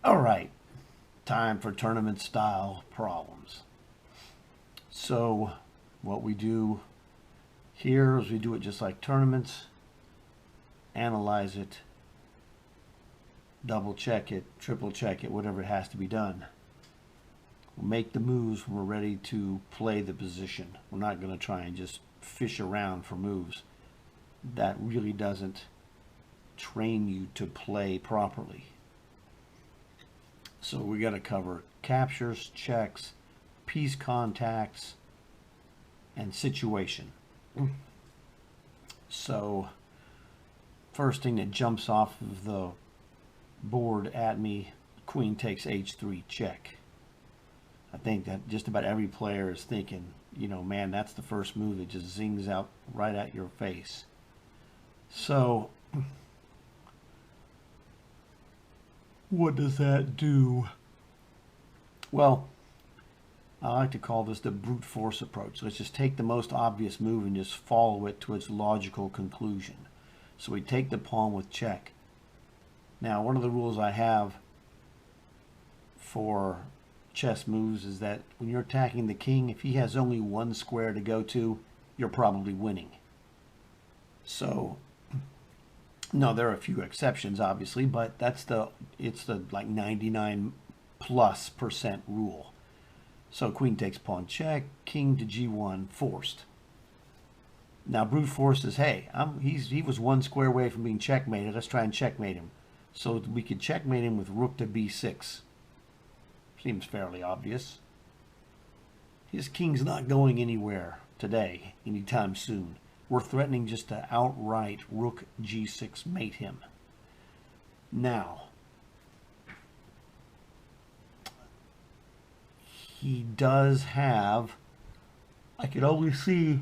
All right, time for tournament style problems. So what we do here is we do it just like tournaments. Analyze it, double check it, triple check it, whatever it has to be done. We'll make the moves when we're ready to play the position. We're not going to try and just fish around for moves. That really doesn't train you to play properly. So we got to cover captures, checks, piece contacts, and situation. So first thing that jumps off of the board at me, queen takes h3 check. I think that just about every player is thinking, you know, man, that's the first move that just zings out right at your face. So what does that do? Well, I like to call this the brute force approach. Let's just take the most obvious move and just follow it to its logical conclusion. So we take the pawn with check. Now, one of the rules I have for chess moves is that when you're attacking the king, if he has only one square to go to, you're probably winning. So no, there are a few exceptions, obviously, but it's the like 99+% rule. So queen takes pawn check, king to g1, forced. Now brute force is, hey, he was one square away from being checkmated. Let's try and checkmate him. So we could checkmate him with rook to b6. Seems fairly obvious. His king's not going anywhere today, anytime soon. We're threatening just to outright rook g6 mate him. Now, he does have, I could only see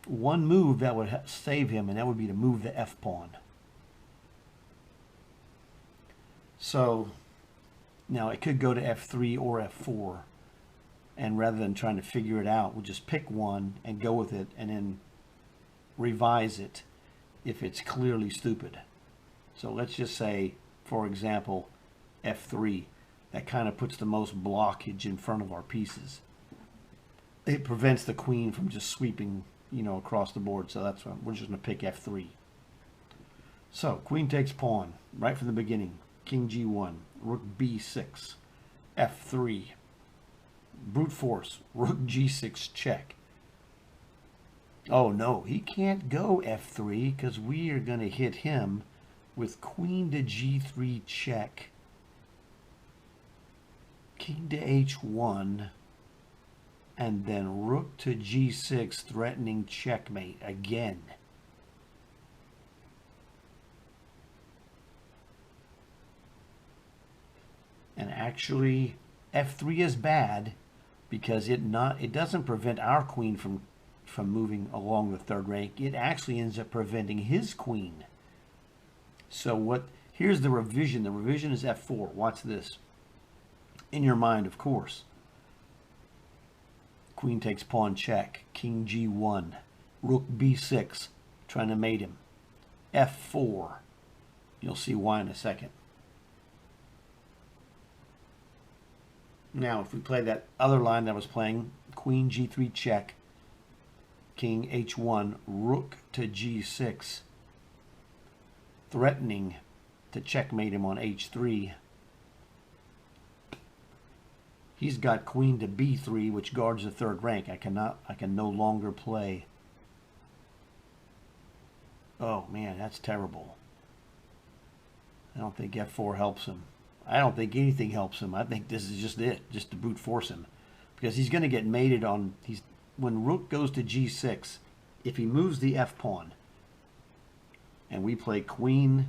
one move that would save him, and that would be to move the f-pawn. So now it could go to f3 or f4, and rather than trying to figure it out, we'll just pick one and go with it and then revise it if it's clearly stupid. So let's just say, for example, f3. That kind of puts the most blockage in front of our pieces. It prevents the queen from just sweeping, you know, across the board. So that's why we're just going to pick f3. So queen takes pawn right from the beginning. King g1, rook b6, f3, brute force, rook g6 check. Oh no, he can't go f3 because we are going to hit him with queen to g3 check, king to h1, and then rook to g6 threatening checkmate again. And actually f3 is bad because it doesn't prevent our queen from moving along the third rank. It actually ends up preventing his queen. So here's the revision. The revision is f4. Watch this. In your mind, of course. Queen takes pawn check, king g1, rook b6, trying to mate him. f4. You'll see why in a second. Now, if we play that other line that I was playing, queen g3 check, king h1, rook to g6, threatening to checkmate him on h3. He's got queen to b3, which guards the third rank. I can no longer play. Oh man, that's terrible. I don't think f4 helps him. I don't think anything helps him. I think this is just it, just to brute force him. Because he's going to get mated on, when rook goes to g6, if he moves the f-pawn, and we play queen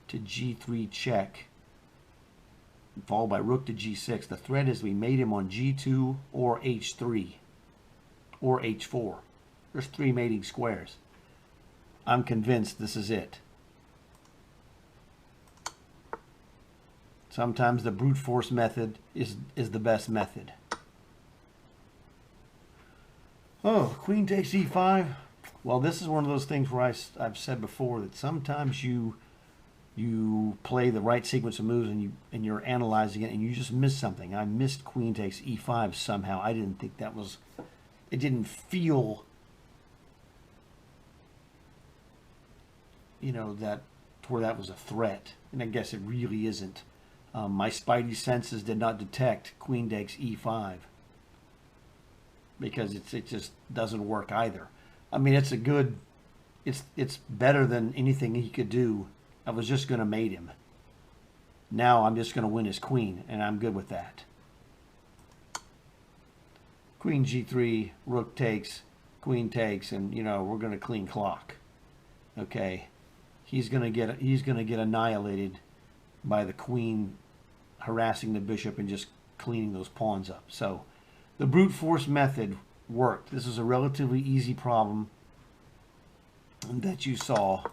to g3 check, followed by rook to g6, the threat is we mate him on g2 or h3 or h4. There's 3 mating squares. I'm convinced this is it. Sometimes the brute force method is the best method. Oh, queen takes e5. Well, this is one of those things where I've said before that sometimes you you play the right sequence of moves and you're analyzing it and you just miss something. I missed queen takes e5 somehow. I didn't think that was, it didn't feel, you know, that where that was a threat. And I guess it really isn't. My spidey senses did not detect queen takes e5 because it just doesn't work either. I mean, it's a good, it's better than anything he could do. I was just going to mate him. Now I'm just going to win his queen, and I'm good with that. Queen g3, rook takes, queen takes, and you know we're going to clean clock. Okay, he's going to get annihilated by the queen harassing the bishop and just cleaning those pawns up. So the brute force method worked. This is a relatively easy problem that you saw.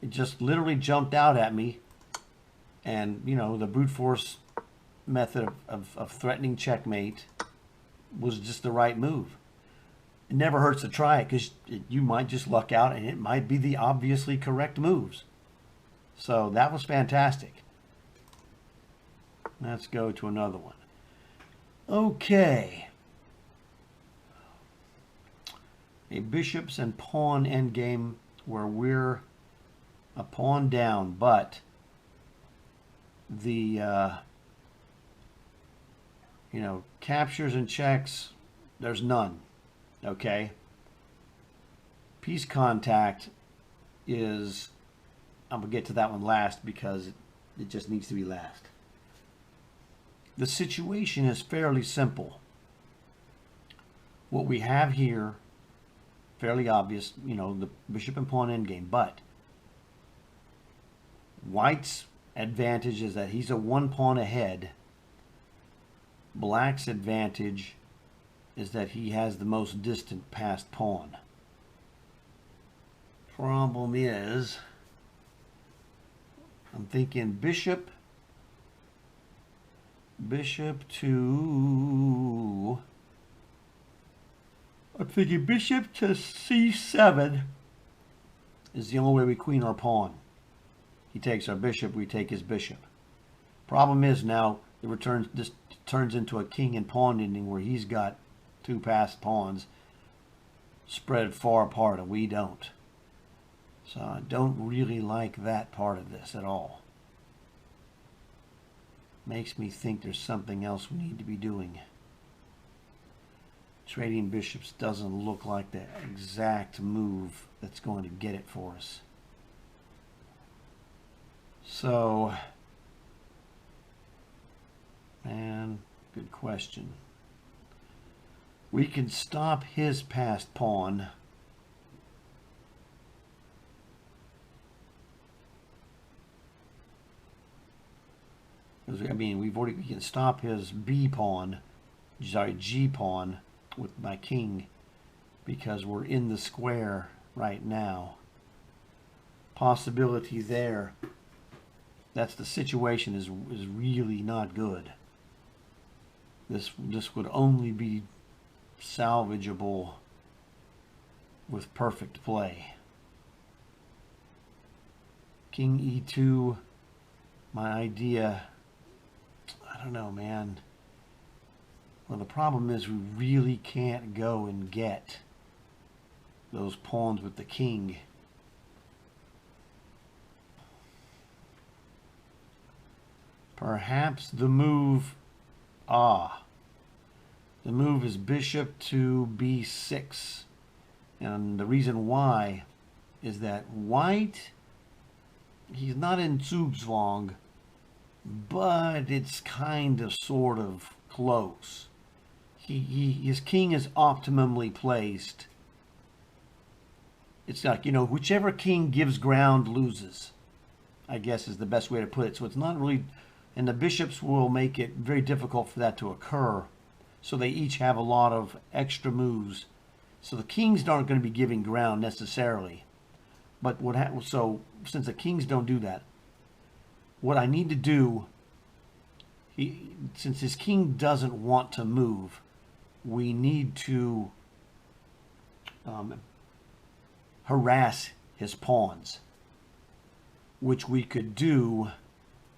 It just literally jumped out at me, and you know the brute force method of threatening checkmate was just the right move. It never hurts to try it because you might just luck out and it might be the obviously correct moves. So that was fantastic. Let's go to another one. Okay. A bishops and pawn endgame where we're a pawn down, but the you know, captures and checks, there's none. Okay, piece contact is, I'm gonna get to that one last because it just needs to be last. The situation is fairly simple. What we have here, fairly obvious, you know, the bishop and pawn endgame, but White's advantage is that he's a one pawn ahead. Black's advantage is that he has the most distant passed pawn. Problem is, I'm thinking bishop to, I'm thinking bishop to c7 is the only way we queen our pawn. He takes our bishop, we take his bishop. Problem is now this turns into a king and pawn ending where he's got two passed pawns spread far apart and we don't. So I don't really like that part of this at all. Makes me think there's something else we need to be doing. Trading bishops doesn't look like the exact move that's going to get it for us. So, man, good question. We can stop his passed pawn. I mean, we can stop his B pawn, sorry, G pawn with my king because we're in the square right now. Possibility there. That's the situation is really not good. This would only be salvageable with perfect play. King E2, my idea, I don't know, man. Well, the problem is we really can't go and get those pawns with the king. Perhaps the move, the move is bishop to b6. And the reason why is that White, he's not in Zugzwang, but it's kind of sort of close. His king is optimally placed. It's like, you know, whichever king gives ground loses, I guess is the best way to put it. So it's not really, and the bishops will make it very difficult for that to occur. So they each have a lot of extra moves. So the kings aren't going to be giving ground necessarily. But so since the kings don't do that, what I need to do, since his king doesn't want to move, we need to harass his pawns. which we could do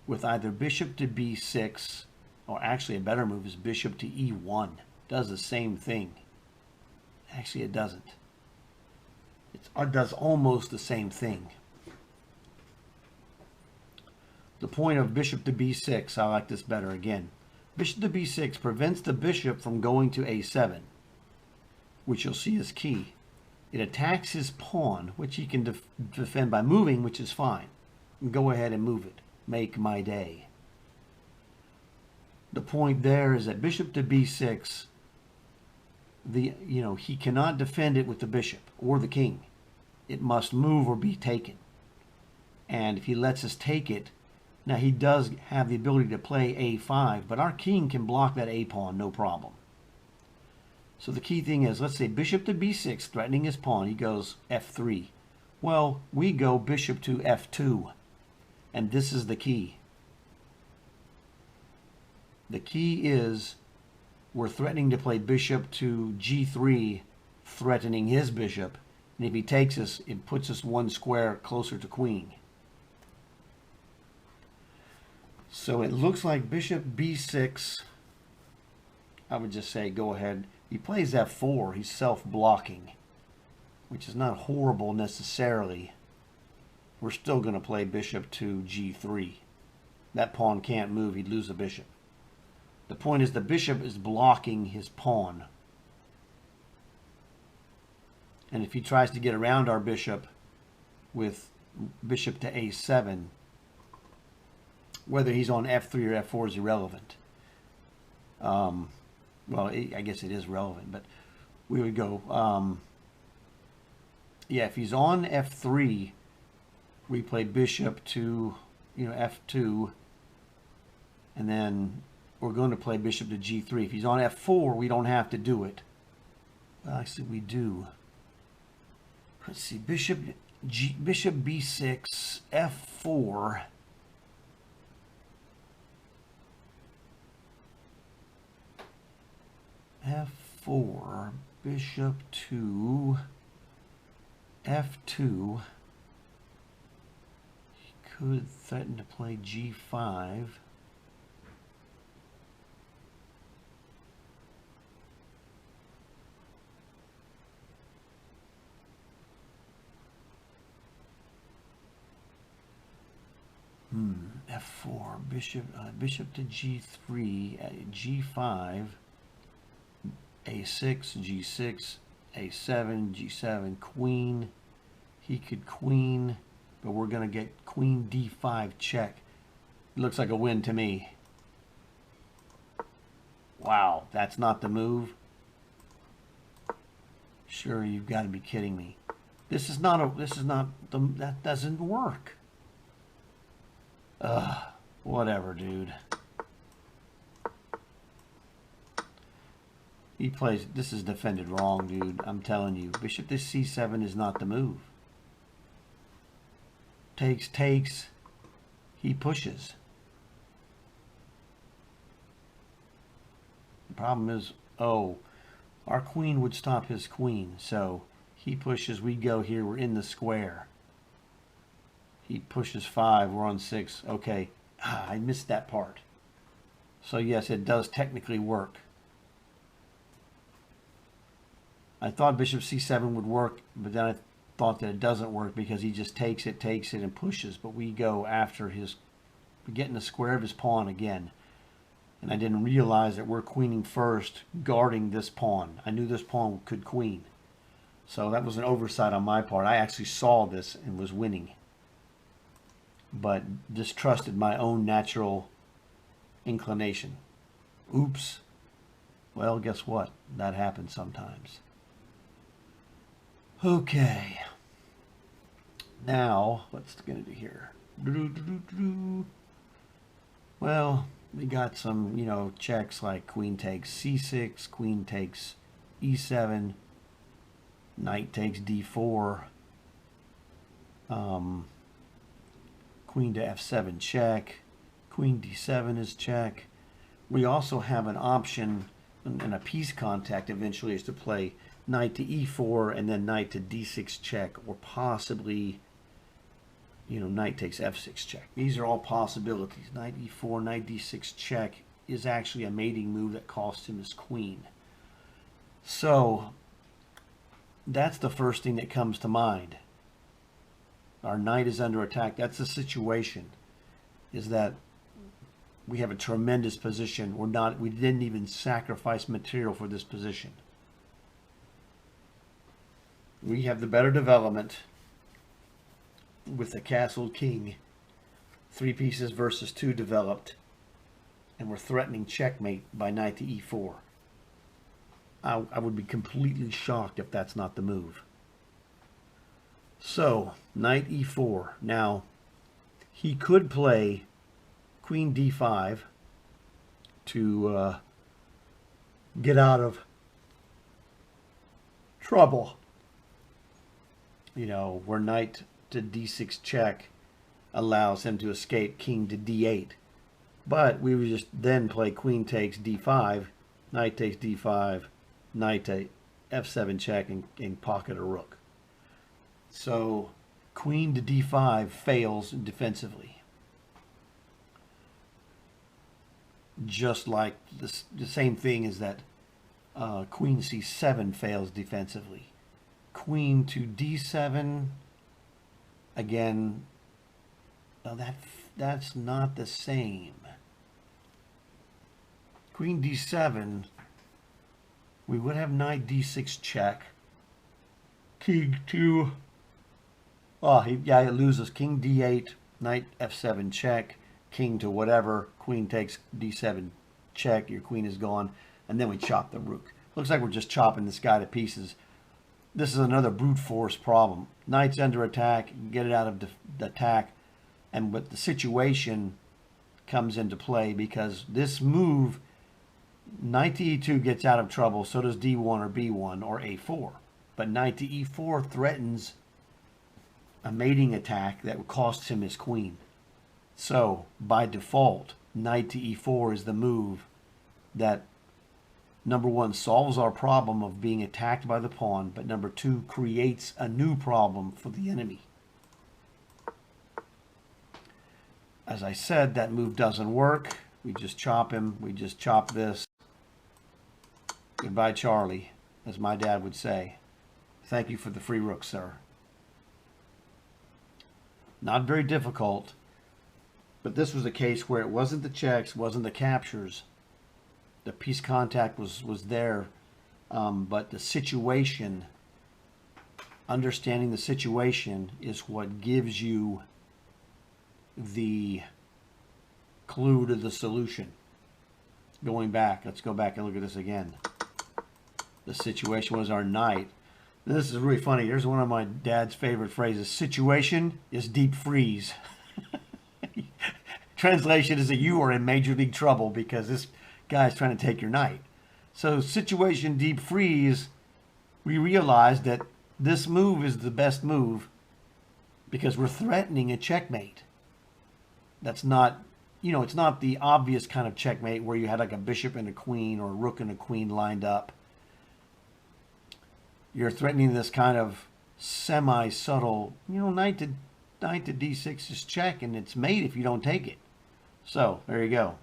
with either bishop to b6, or actually a better move is bishop to e1. Does the same thing. Actually, it doesn't. It does almost the same thing. The point of bishop to b6, I like this better again. Bishop to b6 prevents the bishop from going to a7, which you'll see is key. It attacks his pawn, which he can defend by moving, which is fine. Go ahead and move it. Make my day. The point there is that bishop to b6, he cannot defend it with the bishop or the king. It must move or be taken. And if he lets us take it, now he does have the ability to play a5, but our king can block that a pawn, no problem. So the key thing is, let's say bishop to b6, threatening his pawn. He goes f3. Well, we go bishop to f2. And this is the key. The key is we're threatening to play bishop to g3, threatening his bishop. And if he takes us, it puts us one square closer to queen. So it looks like bishop b6. I would just say go ahead. He plays f4. He's self-blocking, which is not horrible necessarily. We're still going to play bishop to g3. That pawn can't move. He'd lose a bishop. The point is the bishop is blocking his pawn. And if he tries to get around our bishop with bishop to a7, whether he's on f3 or f4 is irrelevant. Well, I guess it is relevant, but we would go, yeah, if he's on f3, we play bishop to, f2, and then we're going to play bishop to g3. If he's on f4, we don't have to do it. Well, actually, we do. Let's see, bishop b6, f4. f4, bishop to f2. He could threaten to play g5. F4, bishop to g3, g5. a6, g6, a7, g7, queen. He could queen, but we're going to get queen d5 check. Looks like a win to me. Wow, that's not the move? Sure, you've got to be kidding me. That doesn't work. Whatever, dude. He plays, this is defended wrong, dude. I'm telling you. Bishop to c7 is not the move. Takes. He pushes. The problem is, our queen would stop his queen. So he pushes, we go here, we're in the square. He pushes 5, we're on 6. Okay, I missed that part. So yes, it does technically work. I thought bishop c7 would work, but then I thought that it doesn't work because he just takes it, and pushes. But we go after we get in the square of his pawn again. And I didn't realize that we're queening first, guarding this pawn. I knew this pawn could queen. So that was an oversight on my part. I actually saw this and was winning, but distrusted my own natural inclination. Oops. Well, guess what? That happens sometimes. Okay. Now, what's it going to do here? Well, we got some, checks like queen takes c6, queen takes e7, knight takes d4, queen to f7 check, queen d7 is check. We also have an option, and a piece contact eventually is to play knight to e4 and then knight to d6 check, or possibly knight takes f6 check. These are all possibilities. Knight e4, knight d6 check is actually a mating move that costs him his queen. So that's the first thing that comes to mind. Our knight is under attack. That's the situation, is that we have a tremendous position. We didn't even sacrifice material for this position. We have the better development with the castled king. 3 pieces versus 2 developed. And we're threatening checkmate by knight to e4. I would be completely shocked if that's not the move. So, knight e4. Now, he could play queen d5 to get out of trouble. Where knight to d6 check allows him to escape king to d8. But we would just then play queen takes d5, knight takes d5, knight to f7 check, and pocket a rook. So queen to d5 fails defensively. Just like the same thing is that queen c7 fails defensively. Queen to d7, again, that's not the same. Queen d7, we would have knight d6 check. King to, it loses. King d8, knight f7 check, king to whatever, queen takes d7 check, your queen is gone, and then we chop the rook. Looks like we're just chopping this guy to pieces. This is another brute force problem. Knight's under attack, get it out of the attack, but the situation comes into play because this move, knight to e2 gets out of trouble, so does d1 or b1 or a4. But knight to e4 threatens a mating attack that costs him his queen. So, by default, knight to e4 is the move that, number one, solves our problem of being attacked by the pawn, but number two, creates a new problem for the enemy. As I said, that move doesn't work. We just chop him. We just chop this. Goodbye, Charlie, as my dad would say. Thank you for the free rook, sir. Not very difficult, but this was a case where it wasn't the checks, wasn't the captures. The piece contact was there, but the situation, understanding the situation is what gives you the clue to the solution. Going back, let's go back and look at this again. The situation was our knight. This is really funny. Here's one of my dad's favorite phrases. Situation is deep freeze. Translation is that you are in major league trouble because this guy's trying to take your knight. So situation deep freeze, we realized that this move is the best move because we're threatening a checkmate. That's not, it's not the obvious kind of checkmate where you had like a bishop and a queen or a rook and a queen lined up. You're threatening this kind of semi-subtle, knight to d6 is check, and it's mate if you don't take it. So there you go.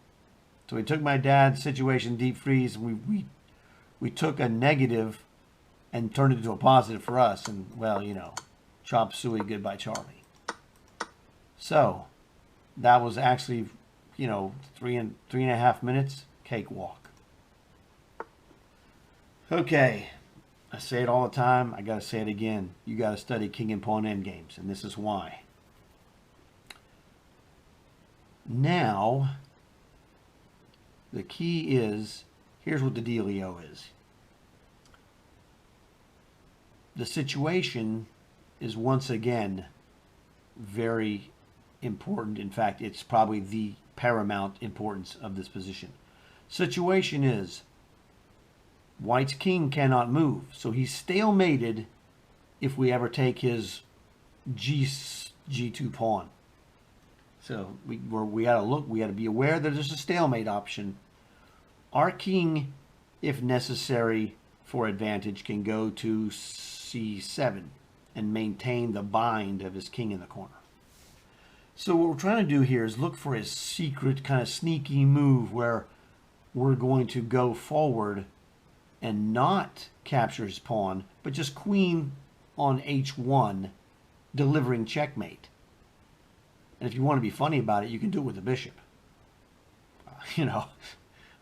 So we took my dad's situation deep freeze, and we took a negative and turned it into a positive for us, and well, chop suey, goodbye Charlie. So that was actually, 3.5 minutes, cakewalk. Okay. I say it all the time. I got to say it again. You got to study king and pawn endgames, and this is why. Now, the key is, here's what the dealio is. The situation is once again very important. In fact, it's probably the paramount importance of this position. Situation is, White's king cannot move, so he's stalemated if we ever take his G2 pawn. So we got to look, we got to be aware that there's a stalemate option. Our king, if necessary for advantage, can go to C7 and maintain the bind of his king in the corner. So what we're trying to do here is look for a secret kind of sneaky move where we're going to go forward and not capture his pawn, but just queen on h1, delivering checkmate. And if you want to be funny about it, you can do it with a bishop. You know,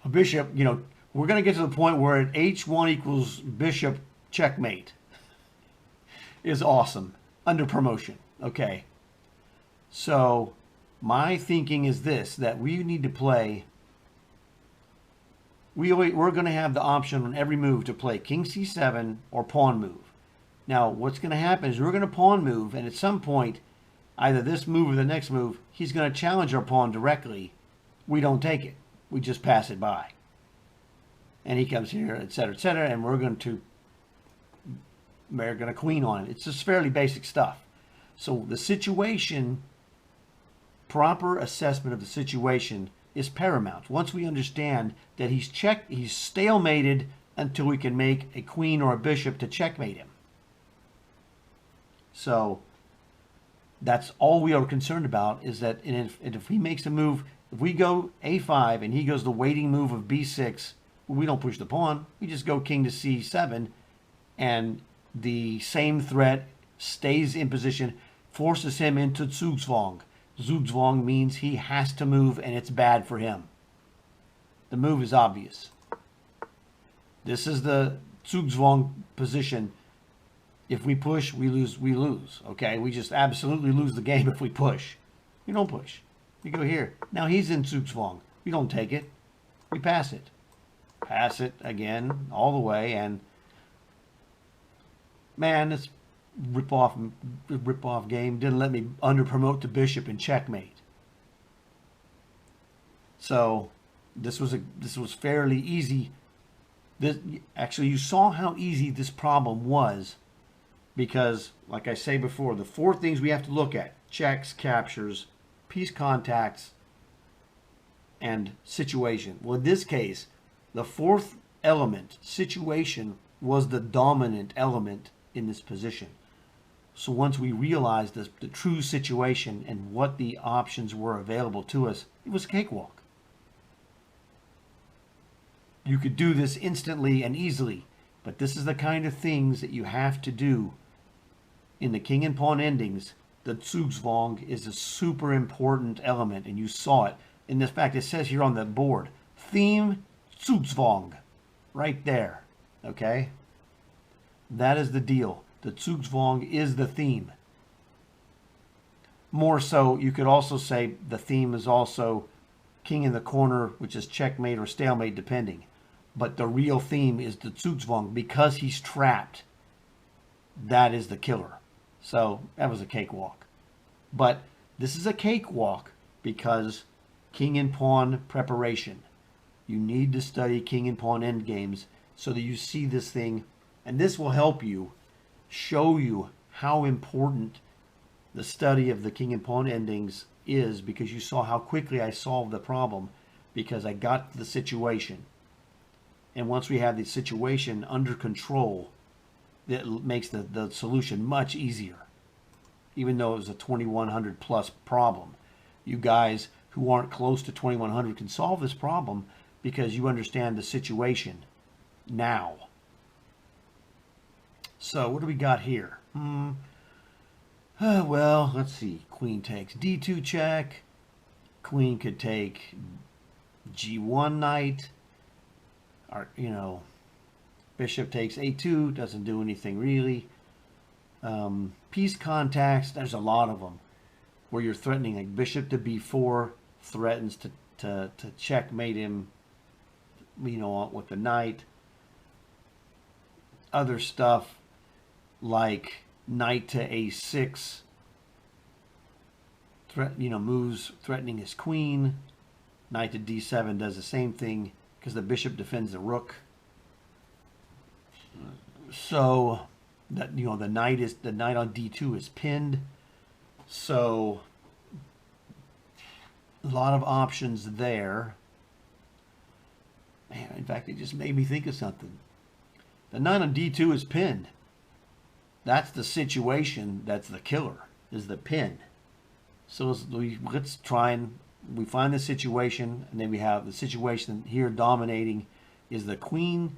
a bishop, you know, we're going to get to the point where at h1 equals bishop checkmate is awesome under promotion. Okay. So my thinking is this, that we need to play, we're going to have the option on every move to play king c7 or pawn move. Now what's going to happen is we're going to pawn move, and at some point, either this move or the next move, he's going to challenge our pawn directly. We don't take it. We just pass it by. And he comes here, etc., etc., and we're going to queen on it. It's just fairly basic stuff. So the situation, proper assessment of the situation is paramount. Once we understand that he's stalemated until we can make a queen or a bishop to checkmate him. So that's all we are concerned about, is that if he makes a move, if we go a5 and he goes the waiting move of b6, we don't push the pawn. We just go king to c7, and the same threat stays in position, forces him into Zugzwang. Zugzwang means he has to move, and it's bad for him. The move is obvious. This is the Zugzwang position. If we push, we lose. We lose. Okay, we just absolutely lose the game if we push. We don't push. We go here. Now he's in Zugzwang. We don't take it. We pass it. Pass it again all the way, and man, this rip-off game didn't let me under-promote the bishop and checkmate. So this was fairly easy. Actually, you saw how easy this problem was, because, like I say before, the 4 things we have to look at: checks, captures, piece contacts, and situation. Well, in this case, the 4th element, situation, was the dominant element in this position. So once we realized the true situation and what the options were available to us, it was a cakewalk. You could do this instantly and easily, but this is the kind of things that you have to do in the king and pawn endings. The Zugzwang is a super important element, and you saw it. In this fact, it says here on the board, theme Zugzwang, right there. Okay? That is the deal. The Zugzwang is the theme. More so, you could also say the theme is also king in the corner, which is checkmate or stalemate, depending. But the real theme is the Zugzwang, because he's trapped. That is the killer. So that was a cakewalk. But this is a cakewalk because king and pawn preparation. You need to study king and pawn endgames so that you see this thing, and this will help you, show you how important the study of the king and pawn endings is, because you saw how quickly I solved the problem, because I got the situation. And once we have the situation under control, it makes the solution much easier. Even though it was a 2100 plus problem, you guys who aren't close to 2100 can solve this problem because you understand the situation now. So what do we got here? Well, let's see. Queen takes d2 check. Queen could take g1 knight. Or, you know, bishop takes a2. Doesn't do anything really. Piece contacts, there's a lot of them where you're threatening, like bishop to b4 threatens to checkmate him, you know, with the knight. Other stuff like knight to a6, moves threatening his queen. Knight to d7 does the same thing because the bishop defends the rook. So that, you know, the knight on d2 is pinned. So a lot of options there. Man, in fact, it just made me think of something. The knight on d2 is pinned. That's the situation. That's the killer, is the pin. So let's try and we find the situation, and then we have the situation here dominating is the queen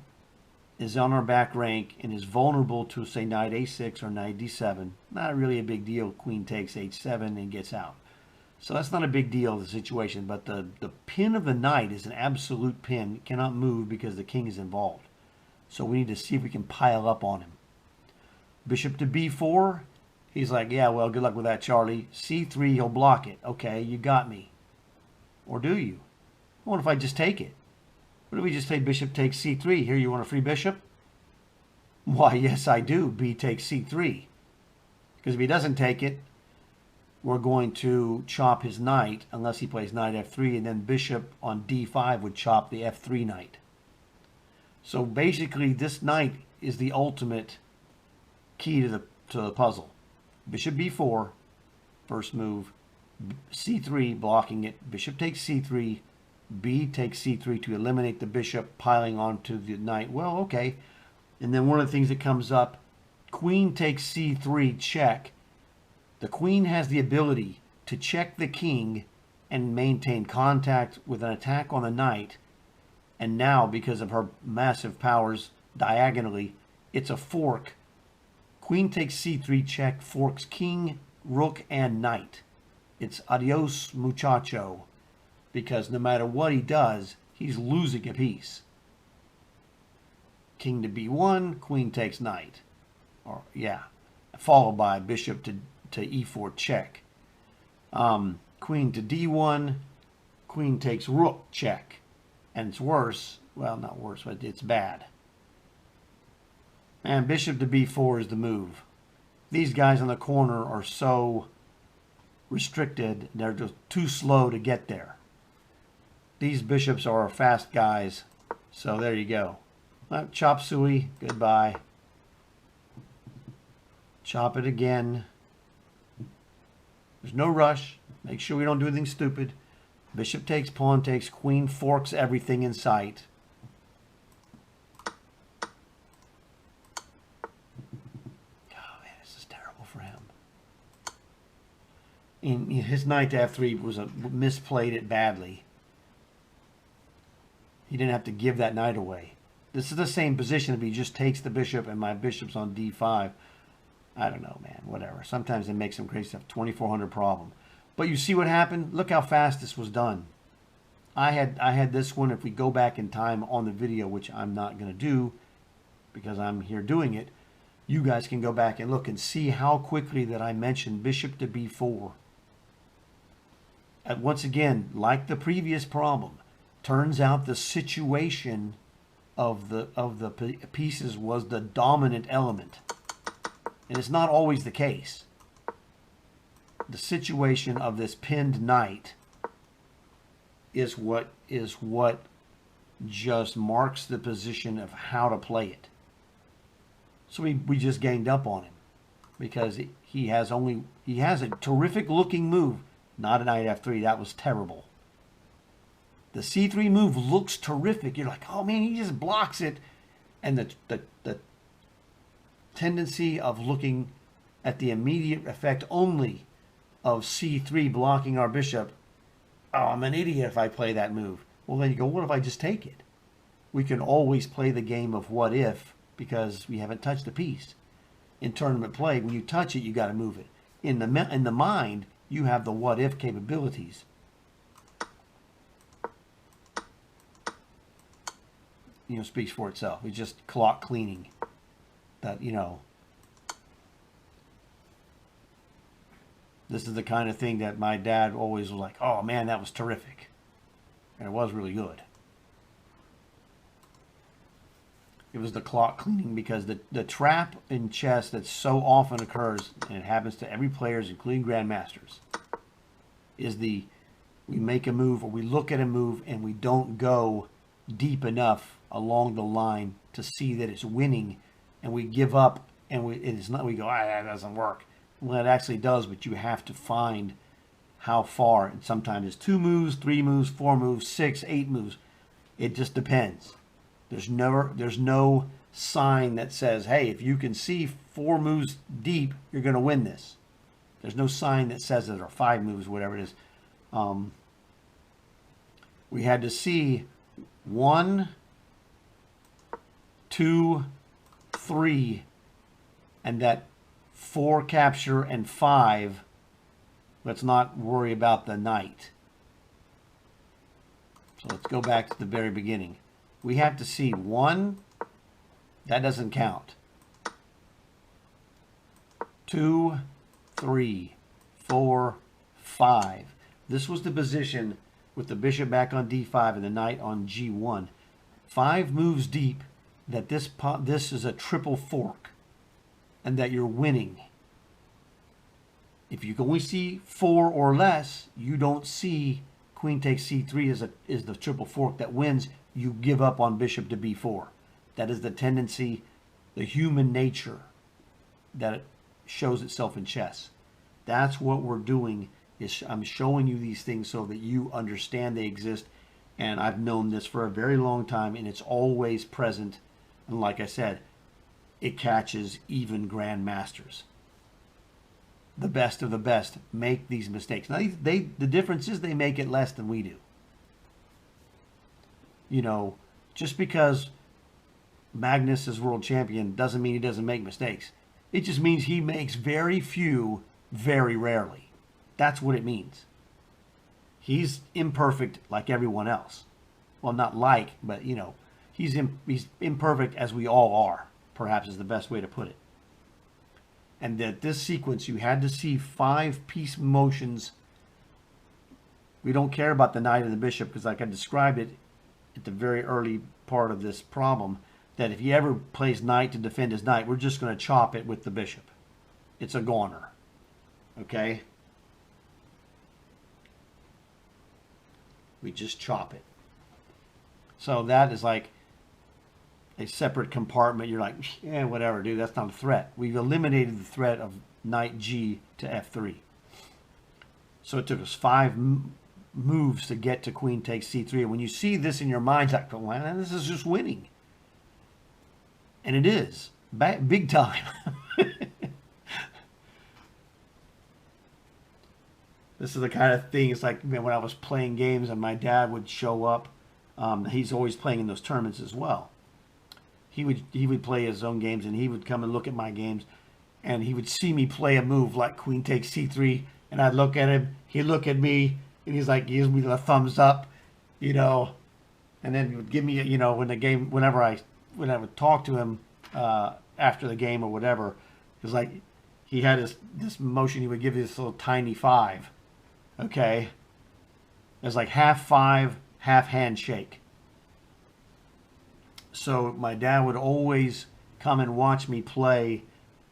is on our back rank and is vulnerable to, say, knight a6 or knight d7. Not really a big deal. Queen takes h7 and gets out. So that's not a big deal, the situation. But the pin of the knight is an absolute pin. It cannot move because the king is involved. So we need to see if we can pile up on him. Bishop to b4. He's like, yeah, well, good luck with that, Charlie. c3, he'll block it. Okay, you got me. Or do you? What if I just take it? What if we just say bishop takes c3? Here, you want a free bishop? Why, yes, I do. B takes c3. Because if he doesn't take it, we're going to chop his knight, unless he plays knight f3, and then bishop on d5 would chop the f3 knight. So basically, this knight is the ultimate key to the puzzle. Bishop b4, first move. c3, blocking it. Bishop takes c3. B takes c3 to eliminate the bishop piling onto the knight. Well, okay. And then one of the things that comes up, queen takes c3, check. The queen has the ability to check the king and maintain contact with an attack on the knight. And now, because of her massive powers diagonally, it's a fork. Queen takes c3, check, forks king, rook, and knight. It's adios, muchacho. Because no matter what he does, he's losing a piece. King to b1, queen takes knight. Or yeah, followed by bishop to e4 check. Queen to d1, queen takes rook check. And it's worse, well, not worse, but it's bad. And bishop to b4 is the move. These guys in the corner are so restricted, they're just too slow to get there. These bishops are fast guys, so there you go. Chop suey, goodbye. Chop it again. There's no rush. Make sure we don't do anything stupid. Bishop takes, pawn takes, queen forks everything in sight. Oh man, this is terrible for him. And his knight to f3 was misplayed it badly. He didn't have to give that knight away. This is the same position if he just takes the bishop and my bishop's on d5. I don't know, man. Whatever. Sometimes they make some crazy stuff. 2400 problem. But you see what happened? Look how fast this was done. I had this one, if we go back in time on the video, which I'm not going to do because I'm here doing it, you guys can go back and look and see how quickly that I mentioned bishop to b4. And once again, like the previous problem, turns out the situation of the pieces was the dominant element. And it's not always the case. The situation of this pinned knight is what just marks the position of how to play it. So we just ganged up on him because he has a terrific looking move. Not a knight f3. That was terrible. The c3 move looks terrific. You're like, oh man, he just blocks it. And the tendency of looking at the immediate effect only of c3 blocking our bishop. Oh, I'm an idiot if I play that move. Well, then you go, what if I just take it? We can always play the game of what if because we haven't touched the piece. In tournament play, when you touch it, you got to move it. In the mind, you have the what if capabilities. You know, speaks for itself. It's just clock cleaning. That, you know, this is the kind of thing that my dad always was like, oh man, that was terrific. And it was really good. It was the clock cleaning because the trap in chess that so often occurs, and it happens to every players, including grandmasters, is we make a move or we look at a move and we don't go deep enough along the line to see that it's winning, and we give up and we go, that doesn't work. Well, it actually does, but you have to find how far, and sometimes it's 2 moves, 3 moves, 4 moves, 6, 8 moves. It just depends. There's no sign that says, hey, if you can see 4 moves deep, you're going to win this. There's no sign that says it, or 5 moves, whatever it is. We had to see 1, 2, 3, and that 4 capture and 5. Let's not worry about the knight. So let's go back to the very beginning. We have to see 1. That doesn't count. 2, 3, 4, 5. This was the position with the bishop back on d5 and the knight on g1. 5 moves deep, that this is a triple fork and that you're winning. If you can only see 4 or less, you don't see queen takes c3 is the triple fork that wins. You give up on bishop to b4. That is the tendency, the human nature that shows itself in chess. That's what we're doing, is I'm showing you these things so that you understand they exist. And I've known this for a very long time, and it's always present. And like I said, it catches even grandmasters. The best of the best make these mistakes. Now, the difference is they make it less than we do. You know, just because Magnus is world champion doesn't mean he doesn't make mistakes. It just means he makes very few, very rarely. That's what it means. He's imperfect like everyone else. Well, not like, but, you know, he's imperfect as we all are, perhaps is the best way to put it. And that this sequence, you had to see 5 piece motions. We don't care about the knight and the bishop because, like I described it at the very early part of this problem, that if he ever plays knight to defend his knight, we're just going to chop it with the bishop. It's a goner. Okay? We just chop it. So that is like a separate compartment. You're like, yeah, whatever, dude, that's not a threat. We've eliminated the threat of knight g to f3. So it took us 5 moves to get to queen takes c3. And when you see this in your mind, like, well, man, this is just winning. And it is. Big time. This is the kind of thing, it's like when I was playing games and my dad would show up. He's always playing in those tournaments as well. He would play his own games, and he would come and look at my games, and he would see me play a move like queen takes c3, and I'd look at him, he'd look at me, and he's like, gives me the thumbs up, you know, and then he would give me, you know, whenever I would talk to him after the game or whatever, it was like he had this motion, he would give you this little tiny 5, okay? It was like half 5, half handshake. So my dad would always come and watch me play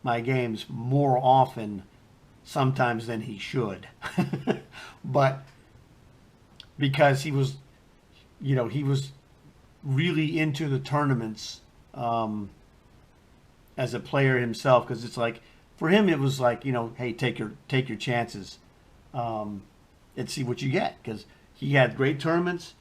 my games more often, sometimes than he should. But because he was, you know, he was really into the tournaments as a player himself, because it's like, for him it was like, you know, hey, take your chances and see what you get, because he had great tournaments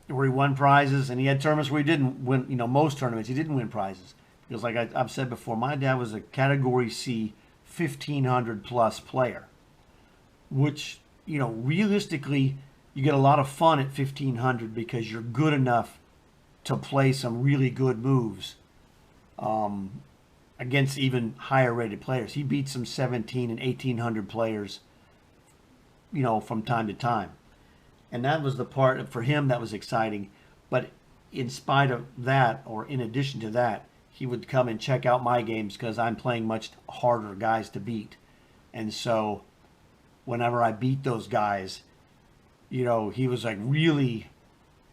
where he won prizes, and he had tournaments where he didn't win, you know, most tournaments he didn't win prizes. Because like I've said before, my dad was a Category C 1500 plus player, which, you know, realistically, you get a lot of fun at 1500 because you're good enough to play some really good moves against even higher rated players. He beat some 17 and 1800 players, you know, from time to time. And that was the part, for him, that was exciting. But in spite of that, or in addition to that, he would come and check out my games because I'm playing much harder guys to beat. And so whenever I beat those guys, you know, he was like really,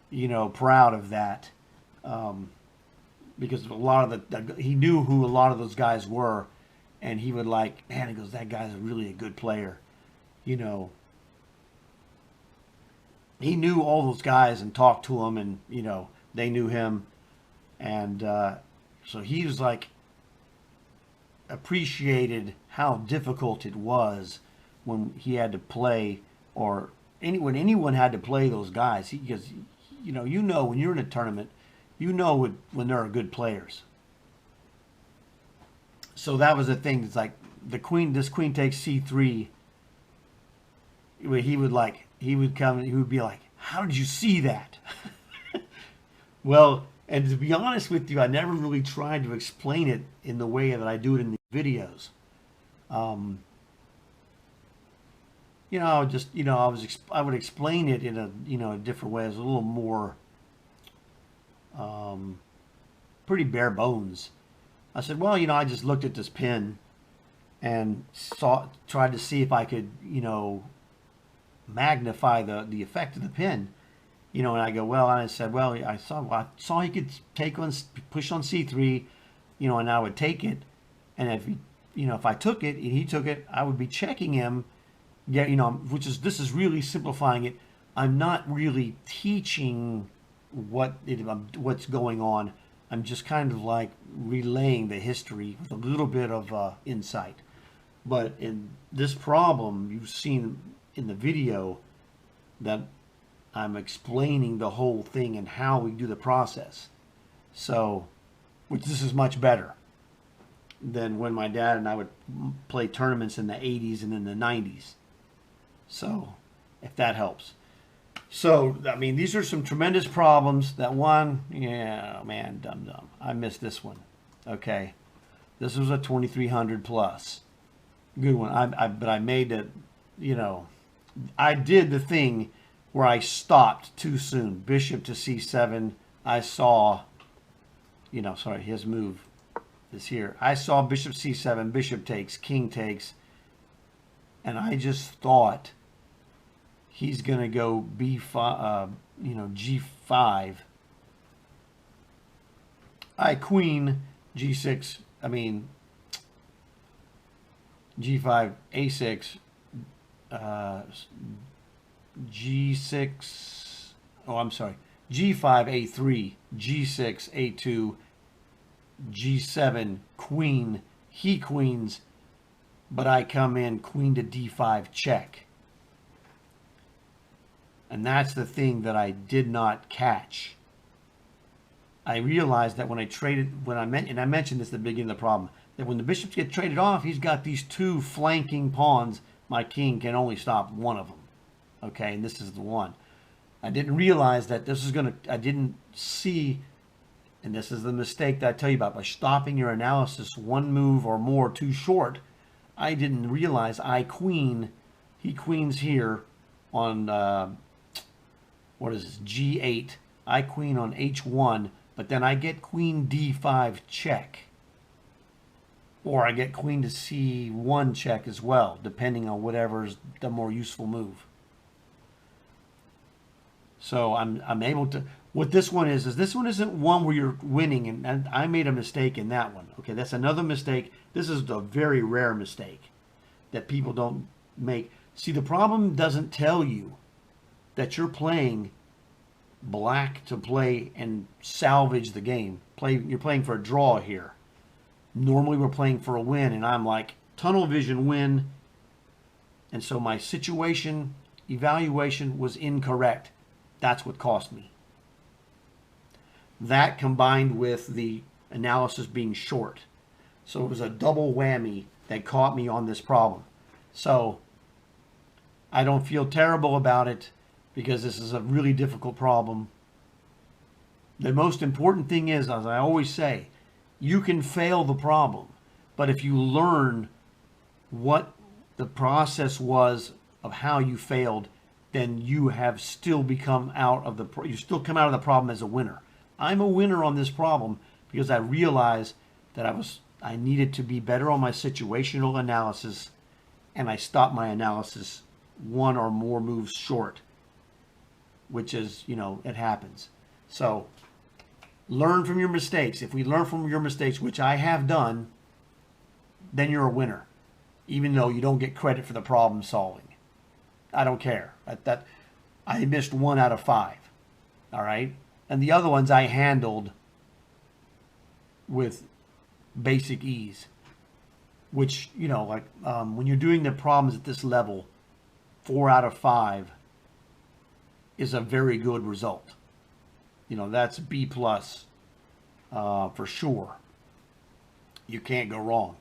you know, proud of that. Because a lot of he knew who a lot of those guys were. And he would like, man, he goes, that guy's really a good player, you know. He knew all those guys and talked to them, and, you know, they knew him. And so he was like, appreciated how difficult it was when he had to play, or when anyone had to play those guys. Because, you know, when you're in a tournament, you know when there are good players. So that was the thing. It's like, the queen, this queen takes c3, he would come and he would be like, how did you see that? Well, and to be honest with you, I never really tried to explain it in the way that I do it in the videos. You know, just, you know, I would explain it in a, you know, a different way. It was a little more pretty bare bones. I said, well, you know, I just looked at this pin and tried to see if I could, you know, magnify the effect of the pin. You know, and I go, well, and I said, well, I saw he could push on c3, you know, and I would take it, and if he, you know, if I took it and he took it, I would be checking him. Yeah, you know, this is really simplifying it. I'm not really teaching what's going on. I'm just kind of like relaying the history with a little bit of insight. But in this problem, you've seen in the video that I'm explaining the whole thing and how we do the process. So, which this is much better than when my dad and I would play tournaments in the 80s and in the 90s. So, if that helps. So, I mean, these are some tremendous problems. That one, yeah, man, dumb. I missed this one. Okay. This was a 2300 plus. Good one. But I made it, you know, I did the thing where I stopped too soon. Bishop to c7. I saw, you know, sorry, his move is here. I saw bishop c7, bishop takes, king takes, and I just thought he's going to go b5, you know, g5. I queen g6, I mean, g5, a6, g6, oh, I'm sorry, g5, a3, g6, a2, g7, queen, he queens, but I come in queen to d5 check. And that's the thing that I did not catch. I realized that when I traded, I mentioned this at the beginning of the problem, that when the bishops get traded off, he's got these two flanking pawns. My king can only stop one of them. Okay, and this is the one. I didn't realize that this is going to, I didn't see, and this is the mistake that I tell you about, by stopping your analysis one move or more too short. I didn't realize he queens here on, what is this, g8. I queen on h1, but then I get queen d5 check. Or I get queen to c1 check as well, depending on whatever's the more useful move. So I'm able to, what this one is this one isn't one where you're winning, and I made a mistake in that one. Okay, that's another mistake. This is a very rare mistake that people don't make. See, the problem doesn't tell you that you're playing black to play and salvage the game. You're playing for a draw here. Normally we're playing for a win, and I'm like, tunnel vision win. And so my situation evaluation was incorrect. That's what cost me. That combined with the analysis being short. So it was a double whammy that caught me on this problem. So I don't feel terrible about it because this is a really difficult problem. The most important thing is, as I always say, you can fail the problem, but if you learn what the process was of how you failed, then you have still become you still come out of the problem as a winner. I'm a winner on this problem because I realized that I needed to be better on my situational analysis, and I stopped my analysis one or more moves short, which is, you know, it happens. So learn from your mistakes. If we learn from your mistakes, which I have done, then you're a winner, even though you don't get credit for the problem solving. I don't care. I missed 1 out of 5. All right? And the other ones I handled with basic ease, which, you know, like when you're doing the problems at this level, 4 out of 5 is a very good result. You know, that's B plus for sure. You can't go wrong.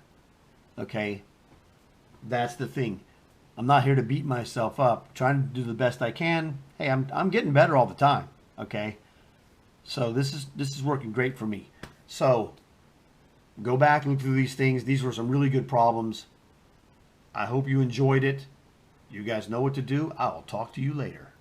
Okay? That's the thing. I'm not here to beat myself up. Trying to do the best I can. Hey, I'm getting better all the time. Okay, so this is working great for me. So go back and look through these things. These were some really good problems. I hope you enjoyed it. You guys know what to do. I'll talk to you later.